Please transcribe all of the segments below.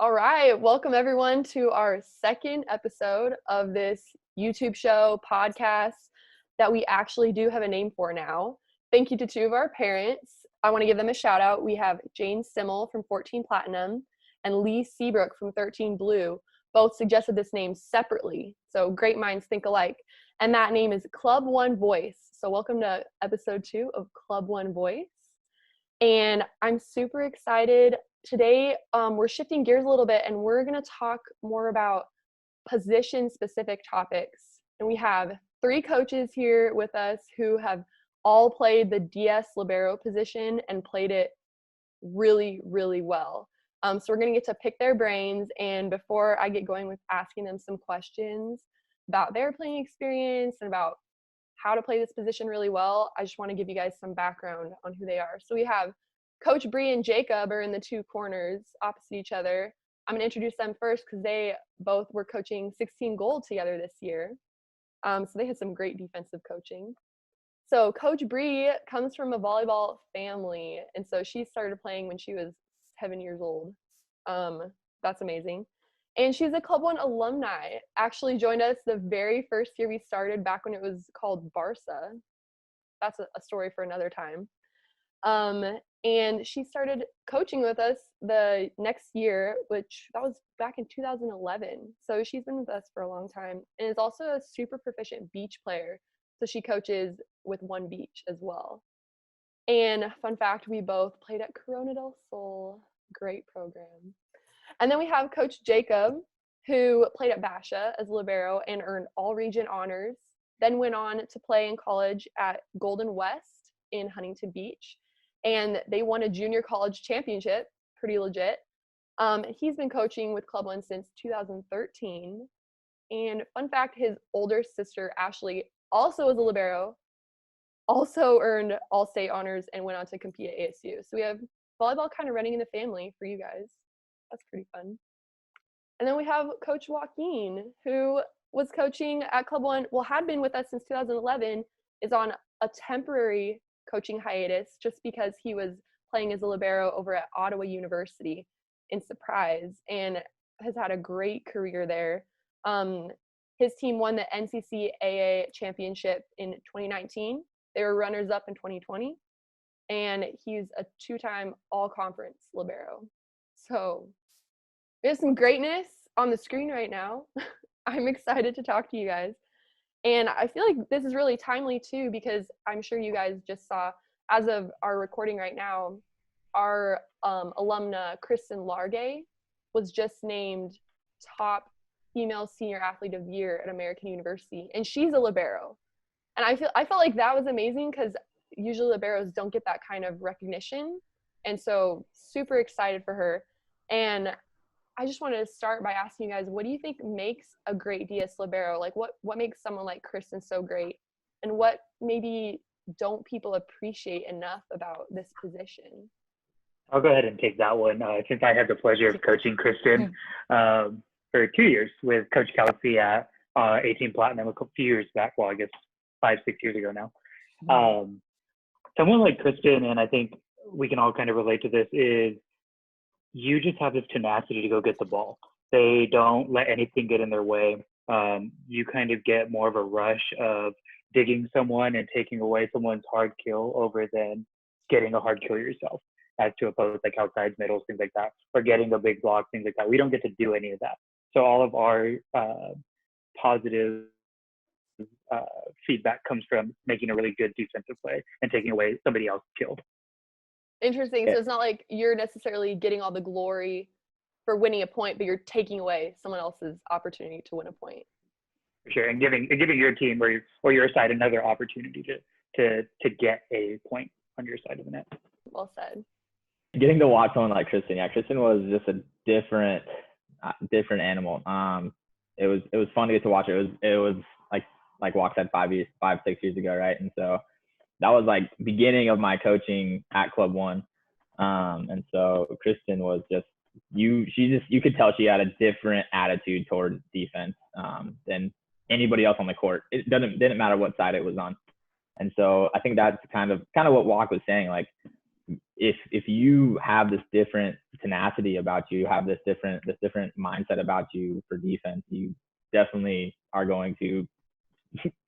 All right, welcome everyone to our second episode of this YouTube show podcast that we actually do have a name for now. Thank you to two of our parents. I want to give them a shout out. We have Jane Simmel from 14 Platinum and Lee Seabrook from 13 Blue. Both suggested this name separately, so great minds think alike. And that name is Club One Voice. So welcome to episode 2 of Club One Voice. And I'm super excited. Today, we're shifting gears a little bit, and we're going to talk more about position-specific topics. And we have 3 coaches here with us who have all played the DS Libero position and played it really, really well. So we're going to get to pick their brains. And before I get going with asking them some questions about their playing experience and about how to play this position really well, I just want to give you guys some background on who they are. So we have Coach Bree and Jacob are in the 2 corners opposite each other. I'm going to introduce them first because they both were coaching 16 gold together this year. So they had some great defensive coaching. So Coach Bree comes from a volleyball family, and so she started playing when she was 7 years old. That's amazing. And she's a Club One alumni. Actually joined us the very first year we started, back when it was called Barca. That's a story for another time. And she started coaching with us the next year, which that was back in 2011. So she's been with us for a long time, and is also a super proficient beach player. So she coaches with One Beach as well. And fun fact, we both played at Corona del Sol. Great program. And then we have Coach Jacob, who played at Basha as Libero and earned all region honors, then went on to play in college at Golden West in Huntington Beach. And they won a junior college championship, pretty legit. He's been coaching with Club One since 2013. And fun fact, his older sister, Ashley, also was a Libero, also earned all-state honors and went on to compete at ASU. So we have volleyball kind of running in the family for you guys. That's pretty fun. And then we have Coach Joaquin, who was coaching at Club One, well, had been with us since 2011, is on a temporary coaching hiatus just because he was playing as a Libero over at Ottawa University in Surprise, and has had a great career there. His team won the NCCAA championship in 2019. They were runners-up in 2020, and he's a 2-time all-conference Libero. So there's some greatness on the screen right now. I'm excited to talk to you guys. And I feel like this is really timely too, because I'm sure you guys just saw, as of our recording right now, our alumna Kristen Largay was just named top female senior athlete of the year at American University, and she's a Libero. And I felt like that was amazing, because usually Liberos don't get that kind of recognition. And so super excited for her. And I just wanted to start by asking you guys, what do you think makes a great DS Libero? Like what makes someone like Kristen so great? And what maybe don't people appreciate enough about this position? I'll go ahead and take that one, since I had the pleasure of coaching Kristen for 2 years with Coach Kelty at 18 Platinum a few years back. Well, I guess 5-6 years ago now. Someone like Kristen, and I think we can all kind of relate to this, is you just have this tenacity to go get the ball. They don't let anything get in their way. You kind of get more of a rush of digging someone and taking away someone's hard kill over than getting a hard kill yourself, as to opposed like outside middles, things like that, or getting a big block, things like that. We don't get to do any of that. So all of our positive feedback comes from making a really good defensive play and taking away somebody else's kill. Interesting. So it's not like you're necessarily getting all the glory for winning a point, but you're taking away someone else's opportunity to win a point. For sure, and giving your team or your side another opportunity to get a point on your side of the net. Well said. Getting to watch someone like Kristen, Kristen was just a different animal. It was fun to get to watch. It was like Walk said 5-6 years ago, right? And so that was like beginning of my coaching at Club One. And so Kristen was just you could tell she had a different attitude toward defense than anybody else on the court. It didn't matter what side it was on. And so I think that's kind of what Walk was saying. Like if you have this different tenacity about you. You have this different mindset about you for defense. You definitely are going to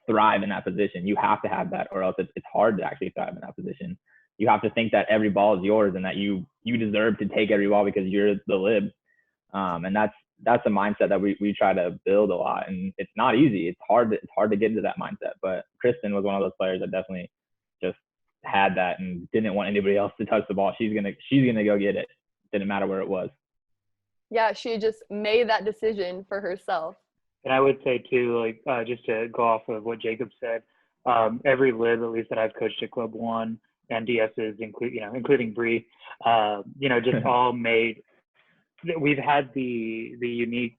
thrive in that position. You have to have that, or else it's hard to actually thrive in that position. You have to think that every ball is yours and that you deserve to take every ball because you're the lib. And that's a mindset that we try to build a lot. And it's not easy. It's hard to get into that mindset. But Kristen was one of those players that definitely just had that and didn't want anybody else to touch the ball. She's gonna go get it. Didn't matter where it was. Yeah, she just made that decision for herself. And I would say too, like just to go off of what Jacob said, every lib, at least that I've coached at Club One and DS's, including Bree, just all made. We've had the unique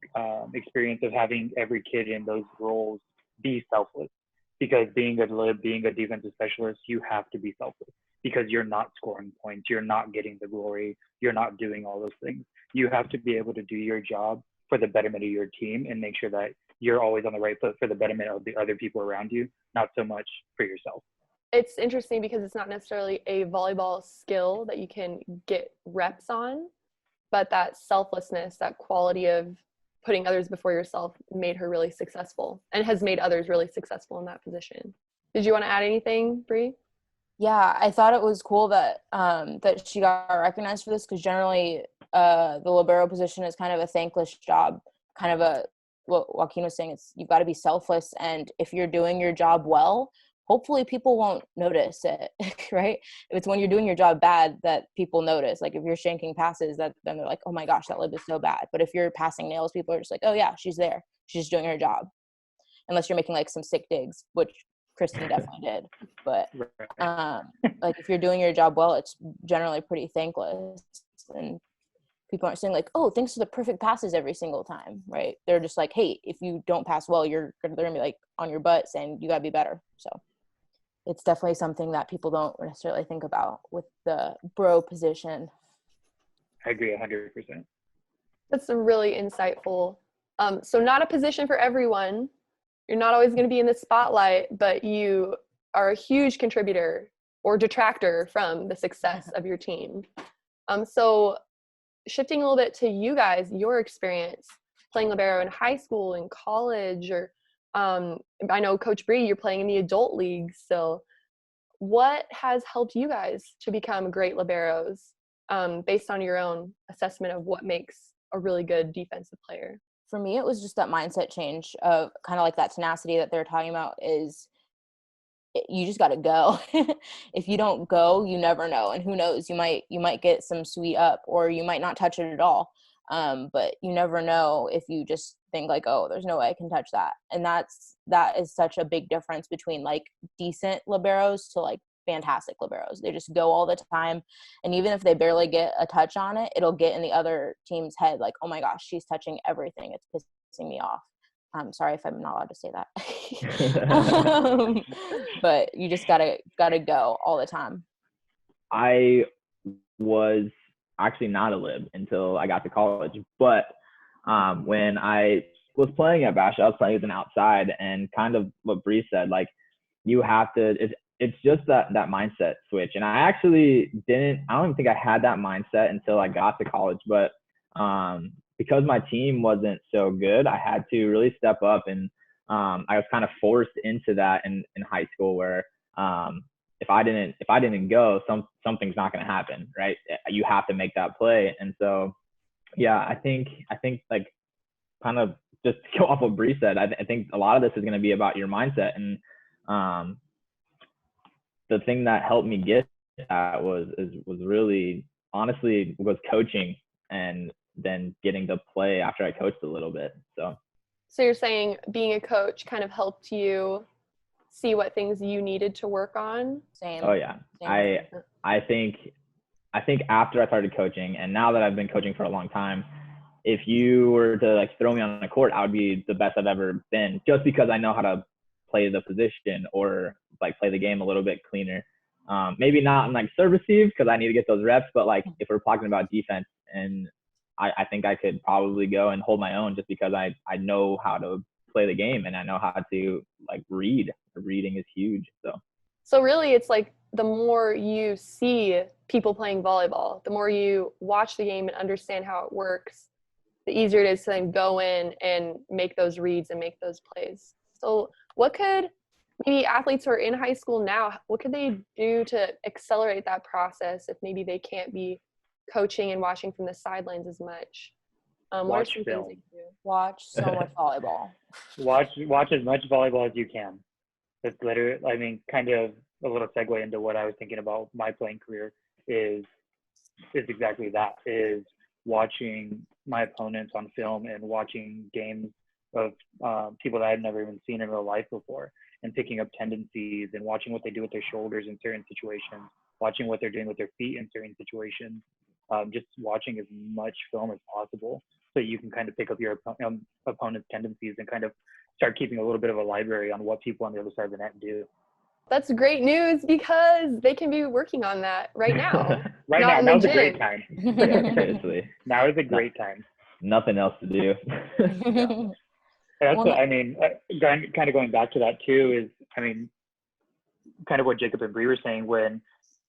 experience of having every kid in those roles be selfless, because being a lib, being a defensive specialist, you have to be selfless because you're not scoring points, you're not getting the glory, you're not doing all those things. You have to be able to do your job for the betterment of your team and make sure that you're always on the right foot for the betterment of the other people around you, not so much for yourself. It's interesting because it's not necessarily a volleyball skill that you can get reps on, but that selflessness, that quality of putting others before yourself made her really successful and has made others really successful in that position. Did you want to add anything, Bree? Yeah, I thought it was cool that that she got recognized for this, because generally the libero position is kind of a thankless job, kind of what Joaquin was saying, you've got to be selfless, and if you're doing your job well, hopefully people won't notice it, right? If it's when you're doing your job bad that people notice, like if you're shanking passes, then they're like, oh my gosh, that lib is so bad. But if you're passing nails, people are just like, oh yeah, she's there, she's just doing her job, unless you're making like some sick digs, which Kristen definitely did. But like if you're doing your job well, it's generally pretty thankless, and people aren't saying like, oh, thanks for the perfect passes every single time, right? They're just like, hey, if you don't pass well, they're gonna be like on your butt saying you gotta be better. So it's definitely something that people don't necessarily think about with the bro position. I agree 100%. That's really insightful. So not a position for everyone. You're not always going to be in the spotlight, but you are a huge contributor or detractor from the success of your team. So shifting a little bit to you guys, your experience playing libero in high school and college, or I know Coach Bree, you're playing in the adult league still. What has helped you guys to become great liberos based on your own assessment of what makes a really good defensive player? For me, it was just that mindset change of kind of like that tenacity that they're talking about. Is you just got to go. If you don't go, you never know. And who knows, you might get some sweet up, or you might not touch it at all. But you never know if you just think like, oh, there's no way I can touch that. And that is such a big difference between like decent liberos to like fantastic liberos. They just go all the time. And even if they barely get a touch on it, it'll get in the other team's head like, oh my gosh, she's touching everything. It's pissing me off. I'm sorry if I'm not allowed to say that. But you just gotta go all the time. I was actually not a lib until I got to college, but when I was playing at Bash, I was playing as an outside, and kind of what Bree said, like you have to, it's just that mindset switch. And I actually I don't even think I had that mindset until I got to college, but because my team wasn't so good, I had to really step up, and I was kind of forced into that in high school, where if I didn't go, something's not going to happen, right? You have to make that play. And so, yeah, I think like kind of just to go off what Bree said, I think a lot of this is going to be about your mindset. And the thing that helped me get that was really, honestly, was coaching, and then getting to play after I coached a little bit. So you're saying being a coach kind of helped you see what things you needed to work on? Same. Oh yeah. Same. I think after I started coaching, and now that I've been coaching for a long time, if you were to like throw me on the court, I would be the best I've ever been, just because I know how to play the position, or like play the game a little bit cleaner. Maybe not in like serve receive, because I need to get those reps, but like if we're talking about defense, and I think I could probably go and hold my own, just because I know how to play the game, and I know how to like read. Reading is huge. So So really it's like the more you see people playing volleyball, the more you watch the game and understand how it works, the easier it is to then go in and make those reads and make those plays. So what could maybe athletes who are in high school now, what could they do to accelerate that process if maybe they can't be coaching and watching from the sidelines as much? What are some things they can do? Watch so much volleyball. Watch as much volleyball as you can. It's literally, I mean, kind of a little segue into what I was thinking about my playing career is exactly that, is watching my opponents on film and watching games of people that I'd never even seen in real life before, and picking up tendencies and watching what they do with their shoulders in certain situations, watching what they're doing with their feet in certain situations, just watching as much film as possible so you can kind of pick up your opponent's tendencies and kind of start keeping a little bit of a library on what people on the other side of the net do. That's great news because they can be working on that right now. Right now, now's a great time. Yeah, seriously. Now is a great time. Nothing else to do. Yeah. That's what, I mean, kind of going back to that too is, I mean, kind of what Jacob and Bree were saying, when,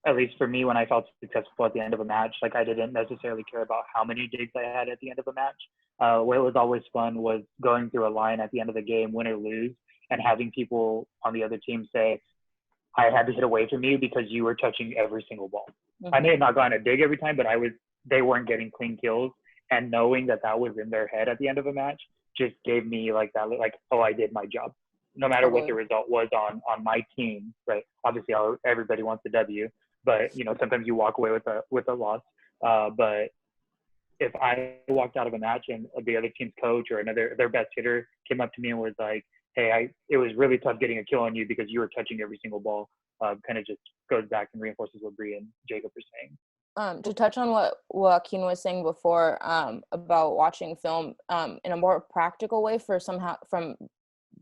at least for me, when I felt successful at the end of a match, like I didn't necessarily care about how many digs I had at the end of a match. What was always fun was going through a line at the end of the game, win or lose, and having people on the other team say, I had to hit away from you because you were touching every single ball. Mm-hmm. I may have not gone a dig every time, but they weren't getting clean kills. And knowing that was in their head at the end of a match just gave me like that, like, oh, I did my job. No matter what the result was on my team, right? Obviously, everybody wants a W, but you know, sometimes you walk away with a loss. But if I walked out of a match and the other team's coach or their best hitter came up to me and was like, hey, it was really tough getting a kill on you because you were touching every single ball, kind of just goes back and reinforces what Bree and Jacob are saying. To touch on what Joaquin was saying before about watching film in a more practical way from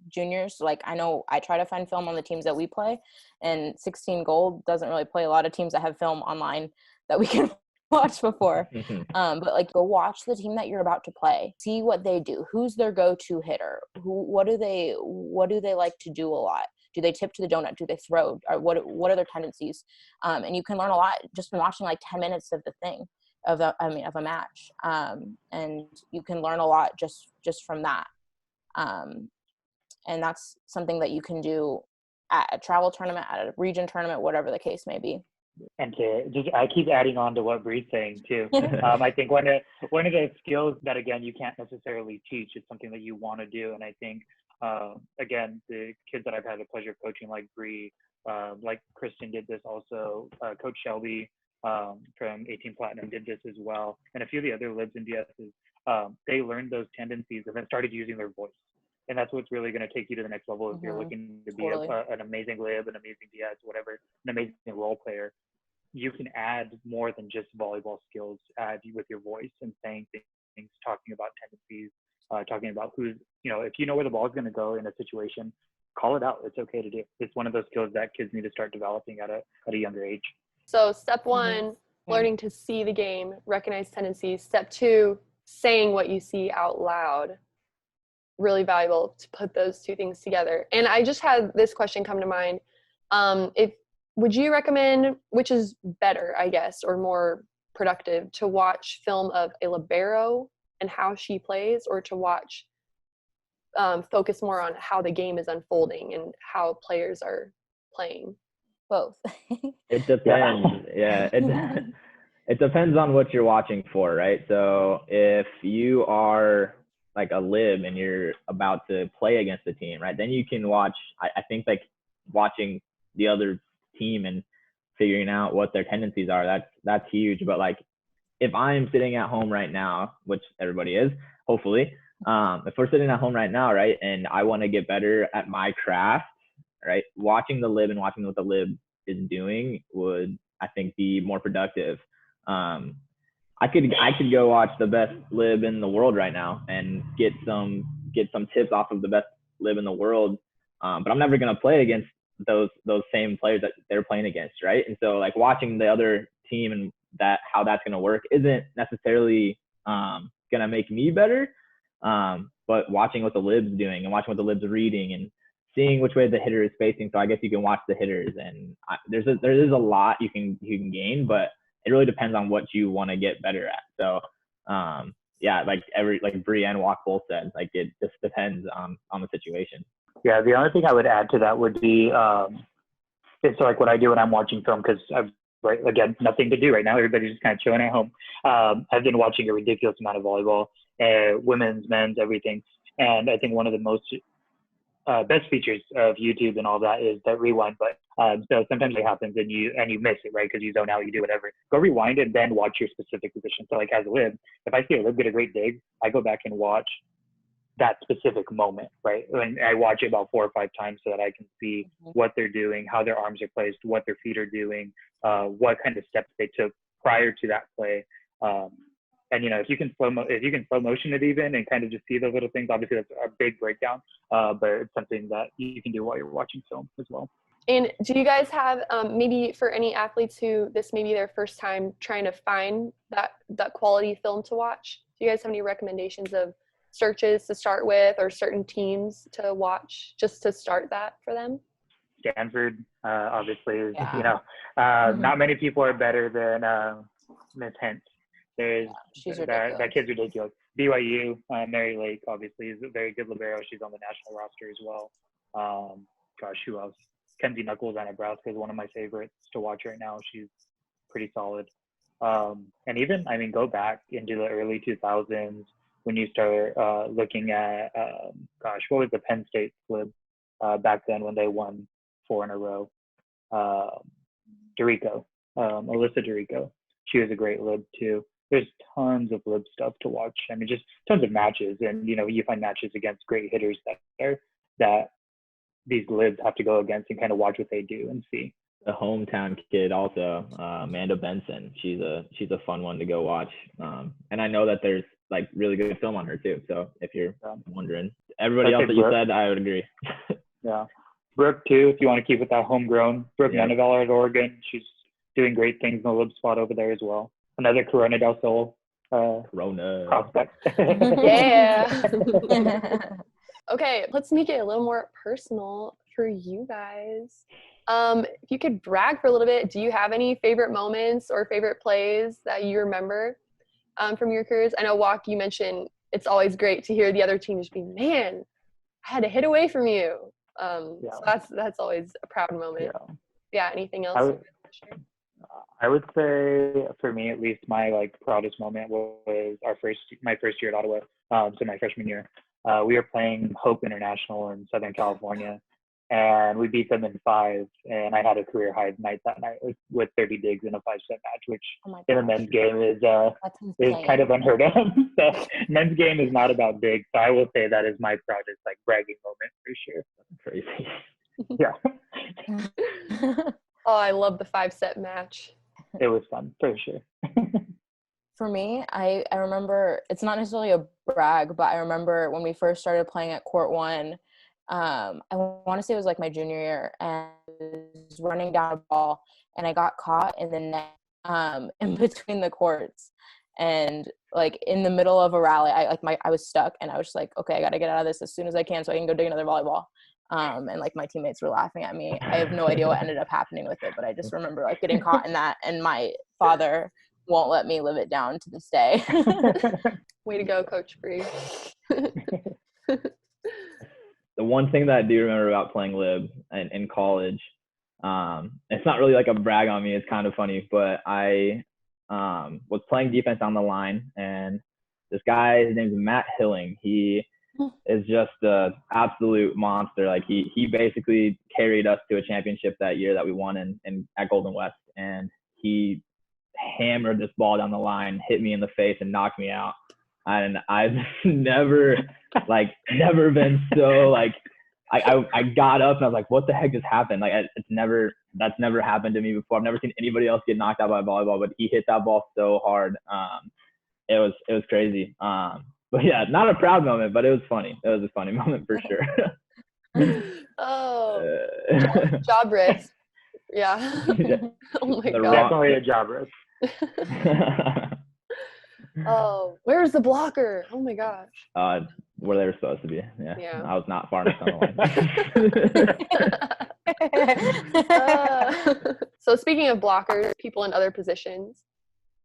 juniors, like I know I try to find film on the teams that we play, and 16 Gold doesn't really play a lot of teams that have film online that we can watch before. But like, go watch the team that you're about to play, see what they do, who's their go-to hitter, what do they like to do a lot. Do they tip to the donut? Do they throw? Or what are their tendencies? And you can learn a lot just from watching like 10 minutes of a match. And you can learn a lot just from that. And that's something that you can at a travel tournament, at a region tournament, whatever the case may be. And I keep adding on to what Bree's saying too. I think one of the skills that, again, you can't necessarily teach, is something that you want to do. And I think, again, the kids that I've had the pleasure of coaching, like Bree, like Kristen did this also, Coach Shelby from 18 Platinum did this as well, and a few of the other libs and DSs, they learned those tendencies and then started using their voice. And that's what's really going to take you to the next level if you're looking to be an amazing lib, an amazing DS, whatever, an amazing role player. You can add more than just volleyball skills, add with your voice and saying things, talking about tendencies, talking about who's, you know, if you know where the ball is going to go in a situation, call it out. It's okay to do. It's one of those skills that kids need to start developing at a younger age. So step one, learning to see the game, recognize tendencies. Step two, saying what you see out loud. Really valuable to put those two things together. And I just had this question come to mind. Would you recommend, which is better, I guess, or more productive, to watch film of a libero and how she plays, or to watch, focus more on how the game is unfolding and how players are playing? Both. It depends. Yeah. It depends on what you're watching for, right? So if you are like a lib and you're about to play against the team, right, then you can watch, I think, like watching the other team and figuring out what their tendencies are, that's huge. But like, if I'm sitting at home right now, which everybody is, hopefully, if we're sitting at home right now, right, and I want to get better at my craft, right, watching the lib and watching what the lib is doing would, I think, be more productive. I could go watch the best lib in the world right now and get some tips off of the best lib in the world, but I'm never gonna play against those same players that they're playing against, right? And so like watching the other team and how that's gonna work isn't necessarily gonna make me better, but watching what the lib's doing and watching what the lib's reading and seeing which way the hitter is facing. So I guess you can watch the hitters, and there is a lot you can gain, but it really depends on what you want to get better at. So yeah, like Bree and Walk both said, like it just depends on the situation. Yeah, the only thing I would add to that would be it's like what I do when I'm watching film, because I've again nothing to do right now. Everybody's just kind of chilling at home. I've been watching a ridiculous amount of volleyball, women's, men's, everything, and I think one of the most best features of YouTube and all that is that rewind button. So sometimes it happens and you miss it, right? Because you zone out, you do whatever. Go rewind and then watch your specific position. So like as a lib, if I see a lib get a great dig, I go back and watch that specific moment, right? And I watch it about 4 or 5 times so that I can see what they're doing, how their arms are placed, what their feet are doing, what kind of steps they took prior to that play. And if you can slow motion it even and kind of just see those little things, obviously that's a big breakdown, but it's something that you can do while you're watching film as well. And do you guys have maybe for any athletes who this may be their first time trying to find that quality film to watch, do you guys have any recommendations of searches to start with or certain teams to watch just to start that for them? Stanford obviously is, Yeah. Not many people are better than Miss Hentz. There's that kid's ridiculous. BYU, Mary Lake obviously is a very good libero. She's on the national roster as well. Gosh, who else? Kenzie Knuckles on Nebraska is one of my favorites to watch right now. She's pretty solid. And even, go back into the early 2000s when you start looking at, what was the Penn State lib back then when they won 4 in a row? Alyssa Dorico. She was a great lib too. There's tons of lib stuff to watch. Just tons of matches, and you find matches against great hitters that these libs have to go against and kind of watch what they do and see. The hometown kid also, Amanda Benson. She's a fun one to go watch. And I know that there's like really good film on her too. So if you're wondering, everybody else that you said, I would agree. Yeah, Brooke too. If you want to keep it that homegrown, Brooke Nuneviller at Oregon. She's doing great things in the lib spot over there as well. Another Corona del Sol prospect. Yeah. Okay, let's make it a little more personal for you guys. If you could brag for a little bit, do you have any favorite moments or favorite plays that you remember from your careers? I know, Walk, you mentioned it's always great to hear the other team just be, man, I had to hit away from you. So that's always a proud moment. Yeah, anything else? I would say, for me at least, my proudest moment was my first year at Ottawa. So my freshman year, we were playing Hope International in Southern California, and we beat them in 5. And I had a career high night that night with 30 digs in a 5-set match, which in the men's game is kind of unheard of. So men's game is not about digs. So I will say that is my proudest bragging moment for sure. Crazy. Yeah. Oh, I love the 5-set match. It was fun for sure. For me, I remember, it's not necessarily a brag, but I remember when we first started playing at Court 1, I want to say it was my junior year, and I was running down a ball and I got caught in the net in between the courts, and in the middle of a rally, I was stuck, and I was just okay, I got to get out of this as soon as I can so I can go dig another volleyball. And my teammates were laughing at me. I have no idea what ended up happening with it, but I just remember getting caught in that, and my father won't let me live it down to this day. Way to go, Coach Bree. The one thing that I do remember about playing lib in college, it's not really a brag on me, it's kind of funny, but I was playing defense on the line, and this guy, his name's Matt Hilling. He is just an absolute monster. He basically carried us to a championship that year that we won in at Golden West, and he hammered this ball down the line, hit me in the face, and knocked me out. And I've never been so I got up and I was like, what the heck just happened? That's never happened to me before. I've never seen anybody else get knocked out by volleyball, but he hit that ball so hard. It was crazy. But yeah, not a proud moment, but it was funny. It was a funny moment for sure. Oh, job risk. Yeah. Oh my God. Definitely a job risk. Oh, where's the blocker? Oh my gosh. Where they were supposed to be. Yeah. I was not far enough on the line. So speaking of blockers, people in other positions,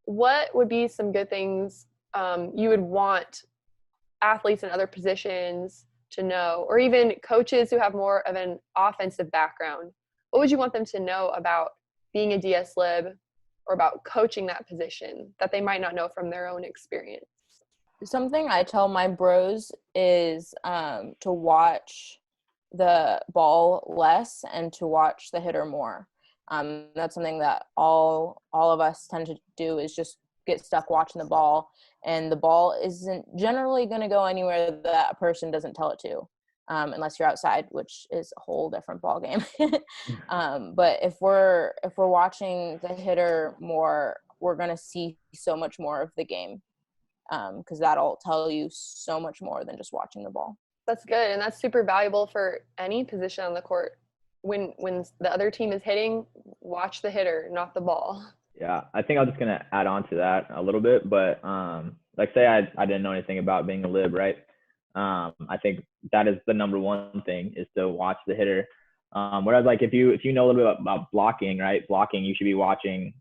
what would be some good things you would want athletes in other positions to know, or even coaches who have more of an offensive background? What would you want them to know about being a DS Lib or about coaching that position that they might not know from their own experience? Something I tell my bros is to watch the ball less and to watch the hitter more. That's something that all of us tend to do, is just get stuck watching the ball, and the ball isn't generally going to go anywhere that a person doesn't tell it to, unless you're outside, which is a whole different ball game. But if we're watching the hitter more, we're going to see so much more of the game, because that'll tell you so much more than just watching the ball. That's good, and that's super valuable for any position on the court. When the other team is hitting, watch the hitter, not the ball. Yeah, I think I'm just gonna add on to that a little bit, but like say I didn't know anything about being a lib, right? I think that is the number one thing, is to watch the hitter. Whereas like if you know a little bit about blocking, right? Blocking, you should be watching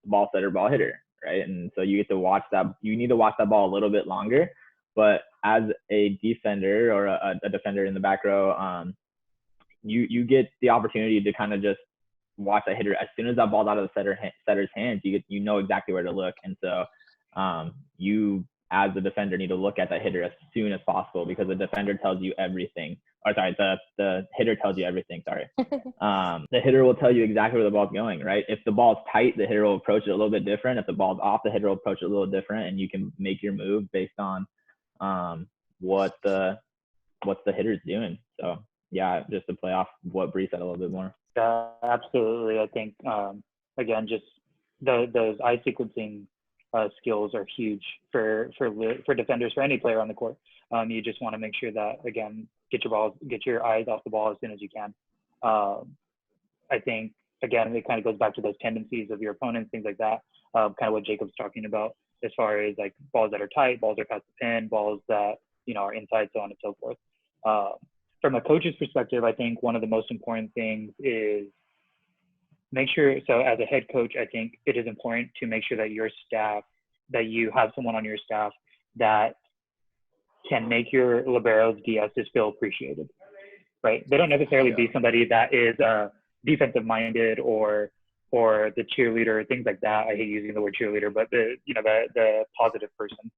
ball setter, ball hitter, right? And so you get to watch that. You need to watch that ball a little bit longer. But as a defender or a defender in the back row, you get the opportunity to kind of just watch that hitter. As soon as that ball's out of the setter's hands, you know exactly where to look. And so you, as a defender, need to look at that hitter as soon as possible, because the defender tells you everything. Or sorry, the hitter tells you everything. Sorry. The hitter will tell you exactly where the ball's going, right? If the ball's tight, the hitter will approach it a little bit different. If the ball's off, the hitter will approach it a little different, and you can make your move based on what the hitter's doing. So yeah, just to play off what Bree said a little bit more. Absolutely. I think again, just those eye sequencing skills are huge for defenders, for any player on the court. You just want to make sure that, again, get your eyes off the ball as soon as you can. I think, again, it kind of goes back to those tendencies of your opponents, things like that. Kind of what Jacob's talking about, as far as like balls that are tight, balls that are past the pin, balls that are inside, so on and so forth. From a coach's perspective, I think one of the most important things is make sure, so as a head coach, I think it is important to make sure that your staff, that you have someone on your staff that can make your liberos, DSs feel appreciated, right? They don't necessarily be somebody that is defensive minded or the cheerleader, things like that. I hate using the word cheerleader, but the positive person.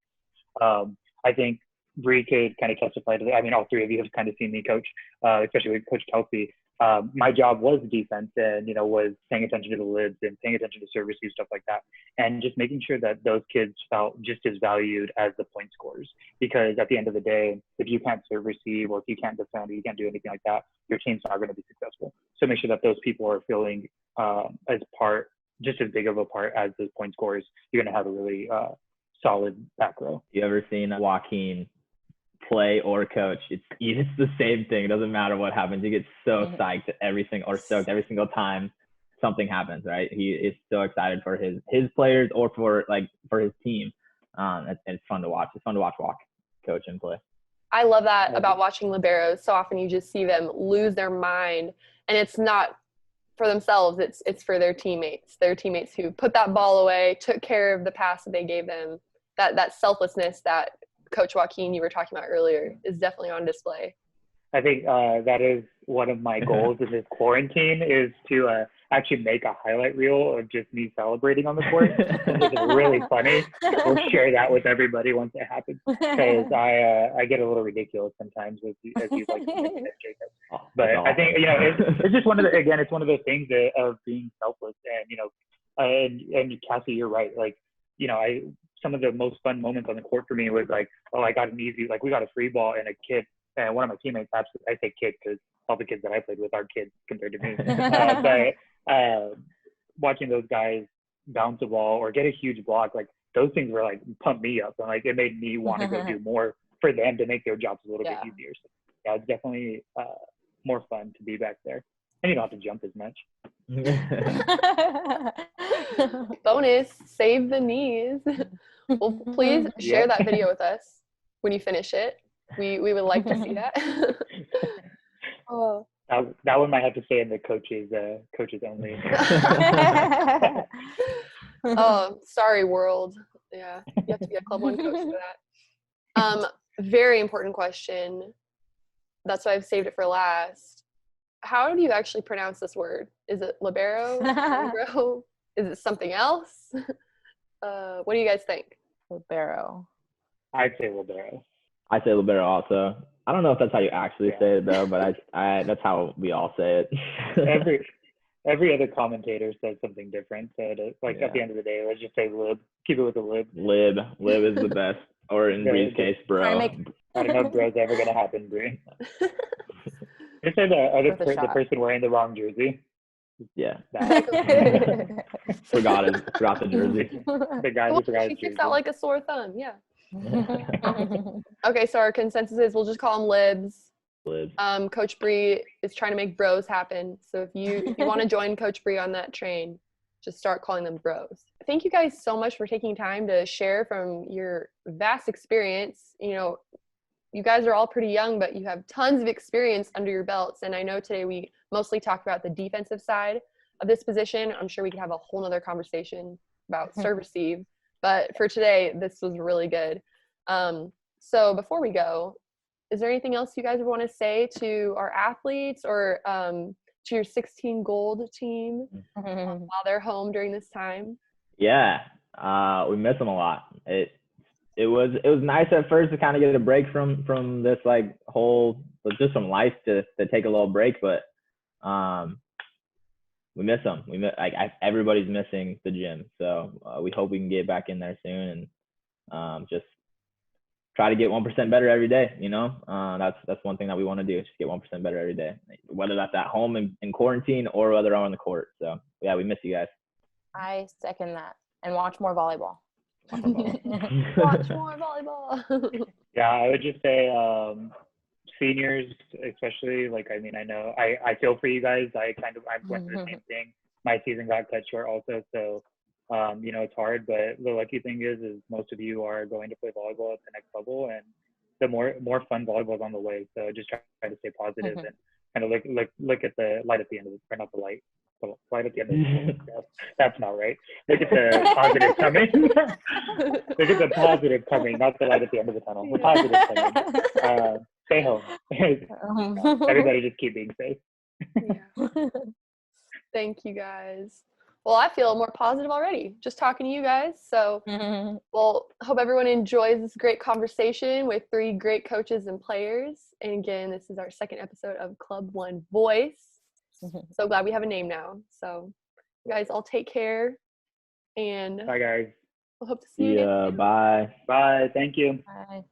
I think Bree could kind of testify to that. I mean, all three of you have kind of seen me coach, especially with Coach Kelty. My job was defense, and was paying attention to the lids and paying attention to service use, stuff like that, and just making sure that those kids felt just as valued as the point scorers. Because at the end of the day, if you can't serve receive, or if you can't defend, or you can't do anything like that, your team's not going to be successful. So make sure that those people are feeling just as big of a part as those point scorers. You're going to have a really solid back row. You ever seen Joaquin play or coach? It's the same thing. It doesn't matter what happens. He gets so psyched stoked every single time something happens, right? He is so excited for his players or for his team. It's fun to watch. It's fun to watch coach and play. I love that about watching liberos. So often you just see them lose their mind, and it's not for themselves. It's for their teammates who put that ball away, took care of the pass that they gave them. That selflessness that Coach Joaquin, you were talking about earlier, is definitely on display. I think that is one of my goals in this quarantine, is to actually make a highlight reel of just me celebrating on the court. It's really funny. We'll share that with everybody once it happens, because I get a little ridiculous sometimes, as you like to mention it, Jacob. But I think it's just one of those things of being selfless, and Cassie, you're right. Like some of the most fun moments on the court for me was like, I got an easy, we got a free ball, and a kid, and one of my teammates, I say kid because all the kids that I played with are kids compared to me. But watching those guys bounce the ball or get a huge block, those things were pumped me up, and it made me want to go do more for them to make their jobs a little bit easier. So yeah, it's definitely more fun to be back there. And you don't have to jump as much. Bonus, save the knees. Well, please share that video with us when you finish it. We would like to see that. Oh. That one might have to stay in the coaches only. Oh, sorry, world. Yeah, you have to be a Club 1 coach for that. Very important question. That's why I've saved it for last. How do you actually pronounce this word? Is it libero? Libero? Is it something else? What do you guys think? Libero. I'd say libero. I say libero also. I don't know if that's how you actually say it though, but I that's how we all say it. Every other commentator says something different. So at the end of the day, let's just say lib. Keep it with the lib. Lib is the best. Or in Bree's case, bro. I don't know if bro's ever gonna happen, Bree. Just say the person wearing the wrong jersey. Yeah. Forgot the jersey. The guy who forgot his She kicks jersey. out like a sore thumb. Yeah. Okay, so our consensus is we'll just call them libs. Libs. Coach Bree is trying to make bros happen. So if you want to join Coach Bree on that train, just start calling them bros. Thank you guys so much for taking time to share from your vast experience. You know, you guys are all pretty young, but you have tons of experience under your belts. And I know today we mostly talked about the defensive side of this position. I'm sure we could have a whole nother conversation about serve receive. But for today, this was really good. So before we go, is there anything else you guys want to say to our athletes or to your 16 gold team while they're home during this time? Yeah, we miss them a lot. It was nice at first to kind of get a break from this like whole just from life to take a little break, but we miss them. Everybody's missing the gym, so we hope we can get back in there soon and just try to get 1% better every day. You know, that's one thing that we want to do, just get 1% better every day, whether that's at home in quarantine or whether on the court. So yeah, we miss you guys. I second that. And watch more volleyball. Watch more volleyball. Yeah, I would just say seniors, especially, I know I feel for you guys. I went through the same thing. My season got cut short also, so it's hard. But the lucky thing is most of you are going to play volleyball at the next level, and the more fun volleyball is on the way. So just try to stay positive and kind of look at the light at the end of it, or not the light. Light at the end of the tunnel. That's not right. Look at the positive coming. Look at the positive coming, not the light at the end of the tunnel. The positive coming. Stay home. Everybody just keep being safe. Yeah. Thank you guys. Well, I feel more positive already just talking to you guys. So, well, hope everyone enjoys this great conversation with 3 great coaches and players. And again, this is our second episode of Club 1 Voice. So glad we have a name now. So you guys all take care. And bye, guys. We'll hope to see you again soon. Bye. Bye. Thank you. Bye.